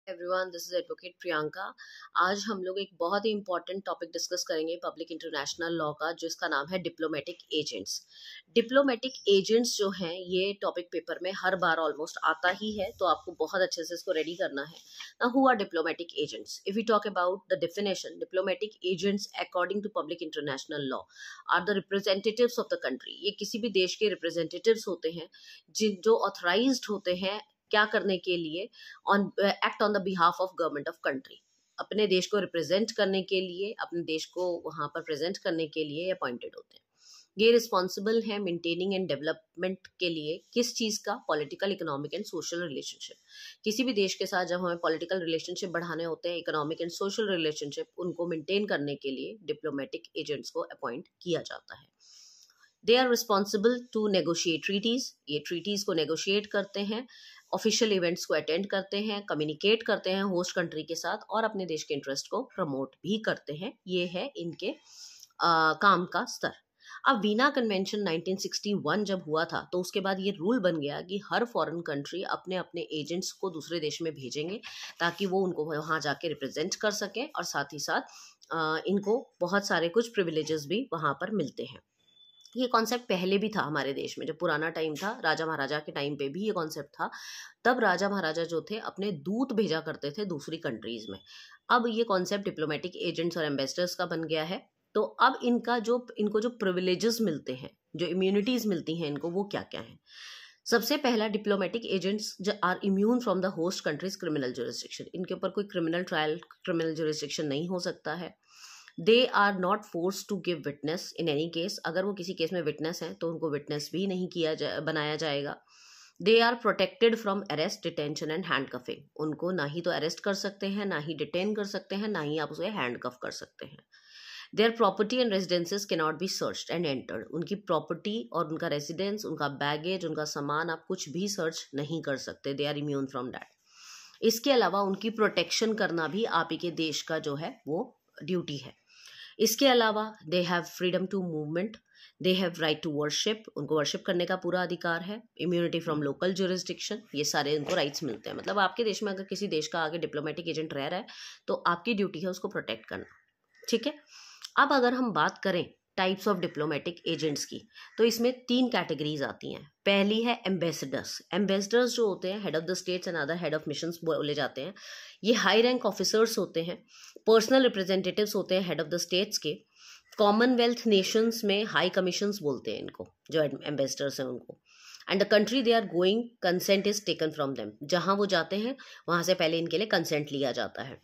Everyone, this is advocate Priyanka. आज हम लोग एक बहुत ही इंपॉर्टेंट टॉपिक डिस्कस करेंगे पब्लिक इंटरनेशनल लॉ का, जिसका नाम है डिप्लोमेटिक एजेंट्स। डिप्लोमेटिक एजेंट्स जो हैं, ये टॉपिक पेपर में हर बार ऑलमोस्ट आता ही है, तो आपको बहुत अच्छे से इसको रेडी करना है ना। Who are diplomatic agents? If you talk about the definition, diplomatic agents according to public international law are the representatives of the country. ये किसी भी देश के रिप्रेजेंटेटिव्स होते हैं जो ऑथराइज्ड होते हैं क्या करने के लिए, on act on the behalf of government of country. अपने देश को रिप्रेजेंट करने के लिए, अपने देश को वहां पर प्रेजेंट करने के लिए अपॉइंटेड होते हैं। ये रिस्पॉन्सिबल है मेंटेनिंग एंड डेवलपमेंट के लिए किस चीज का? Political, economic and social relationship. किसी भी देश के साथ जब हमें पॉलिटिकल रिलेशनशिप बढ़ाने होते हैं, इकोनॉमिक एंड सोशल रिलेशनशिप, उनको मेंटेन करने के लिए डिप्लोमेटिक एजेंट्स को अपॉइंट किया जाता है। They are responsible to negotiate treaties. ये ट्रीटीज को नेगोशिएट करते हैं, ऑफिशियल इवेंट्स को अटेंड करते हैं, कम्युनिकेट करते हैं होस्ट कंट्री के साथ, और अपने देश के इंटरेस्ट को प्रमोट भी करते हैं। ये है इनके काम का स्तर। अब वीना कन्वेंशन 1961 जब हुआ था, तो उसके बाद ये रूल बन गया कि हर फॉरेन कंट्री अपने अपने एजेंट्स को दूसरे देश में भेजेंगे, ताकि वो उनको वहाँ जाके रिप्रेजेंट कर सकें, और साथ ही साथ इनको बहुत सारे कुछ प्रिविलेजेस भी वहाँ पर मिलते हैं। ये कॉन्सेप्ट पहले भी था हमारे देश में, जब पुराना टाइम था, राजा महाराजा के टाइम पे भी ये कॉन्सेप्ट था। तब राजा महाराजा जो थे अपने दूत भेजा करते थे दूसरी कंट्रीज में। अब ये कॉन्सेप्ट डिप्लोमेटिक एजेंट्स और एम्बेसडर्स का बन गया है। तो अब इनको जो प्रिविलेजेस मिलते हैं, जो इम्यूनिटीज मिलती हैं इनको, वो क्या क्या है? सबसे पहला, diplomatic agents are immune from the host country's criminal jurisdiction. इनके ऊपर कोई क्रिमिनल ट्रायल, क्रिमिनल जुरिस्डिक्शन नहीं हो सकता है। They are not force to give witness in any case. अगर वो किसी केस में विटनेस हैं तो उनको विटनेस भी नहीं बनाया जाएगा। They are protected from arrest, detention and handcuffing. उनको ना ही तो अरेस्ट कर सकते हैं, ना ही डिटेन कर सकते हैं, ना ही आप उसे हैंडकफ कर सकते हैं। Their property and residences can not be searched and entered. उनकी प्रॉपर्टी और उनका रेजिडेंस, उनका बैगेज, उनका सामान आप कुछ भी सर्च नहीं कर सकते। They are immune from that. इसके अलावा उनकी प्रोटेक्शन करना भी आप ही के देश का जो है वो ड्यूटी है। इसके अलावा they have freedom to movement, they have right to worship. उनको वर्शिप करने का पूरा अधिकार है। इम्यूनिटी फ्रॉम लोकल जुरिस्डिक्शन, ये सारे उनको राइट्स मिलते हैं। मतलब आपके देश में अगर किसी देश का आगे डिप्लोमेटिक एजेंट रह रहा है, तो आपकी ड्यूटी है उसको प्रोटेक्ट करना। ठीक है। अब अगर हम बात करें टाइप्स ऑफ डिप्लोमेटिक एजेंट्स की, तो इसमें 3 कैटेगरीज आती हैं। पहली है एम्बेसडर्स। एम्बेसडर्स जो होते हैं, head of the states and other head of missions बोले जाते हैं। ये हाई रैंक ऑफिसर्स होते हैं, पर्सनल रिप्रेजेंटेटिव्स होते हैं हेड ऑफ द स्टेट्स के। कॉमनवेल्थ नेशंस में हाई कमीशंस बोलते हैं इनको, जो एम्बेसडर्स हैं उनको। And the country they are going, consent is taken from them. जहाँ वो जाते हैं वहाँ से पहले इनके लिए कंसेंट लिया जाता है,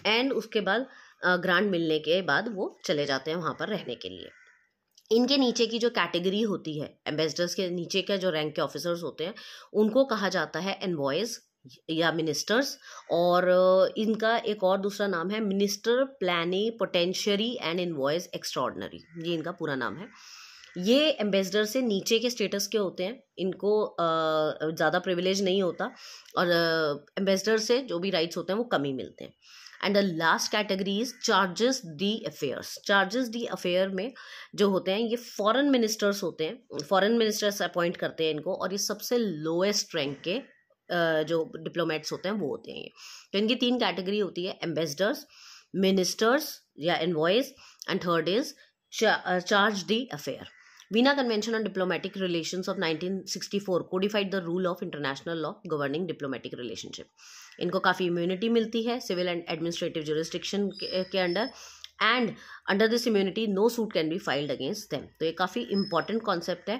एंड उसके बाद ग्रांट मिलने के बाद वो चले जाते हैं वहाँ पर रहने के लिए। इनके नीचे की जो कैटेगरी होती है, एम्बेसडर्स के नीचे के जो रैंक के ऑफिसर्स होते हैं, उनको कहा जाता है एनवॉयज या मिनिस्टर्स। और इनका एक और दूसरा नाम है मिनिस्टर प्लानी पोटेंशियरी एंड इनवॉयज एक्स्ट्रॉर्डनरी। ये इनका पूरा नाम है। ये एम्बेसडर से नीचे के स्टेटस के होते हैं, इनको ज़्यादा प्रिविलेज नहीं होता, और एम्बेसडर से जो भी राइट्स होते हैं वो कम ही मिलते हैं। And the last category is charges the affairs. Charges the affair में जो होते हैं, ये फॉरेन मिनिस्टर्स होते हैं, फॉरेन मिनिस्टर्स अपॉइंट करते हैं इनको, और ये सबसे लोएस्ट रैंक के जो डिप्लोमेट्स होते हैं वो होते हैं ये। तो इनकी 3 कैटेगरी होती है, एम्बेसडर्स, मिनिस्टर्स या envoys, and third is charge d'affaires. Vienna convention on diplomatic relations of 1964 codified the rule of international law governing diplomatic relationship. इनको काफ़ी इम्यूनिटी मिलती है सिविल एंड एडमिनिस्ट्रेटिव जुरिस्डिक्शन के under, and under this immunity no suit can be filed against them. तो ये काफ़ी important concept है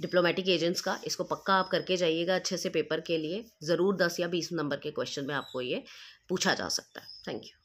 diplomatic agents का। इसको पक्का आप करके जाइएगा अच्छे से पेपर के लिए। ज़रूर 10 या 20 नंबर के क्वेश्चन में आपको ये पूछा जा सकता है। Thank you.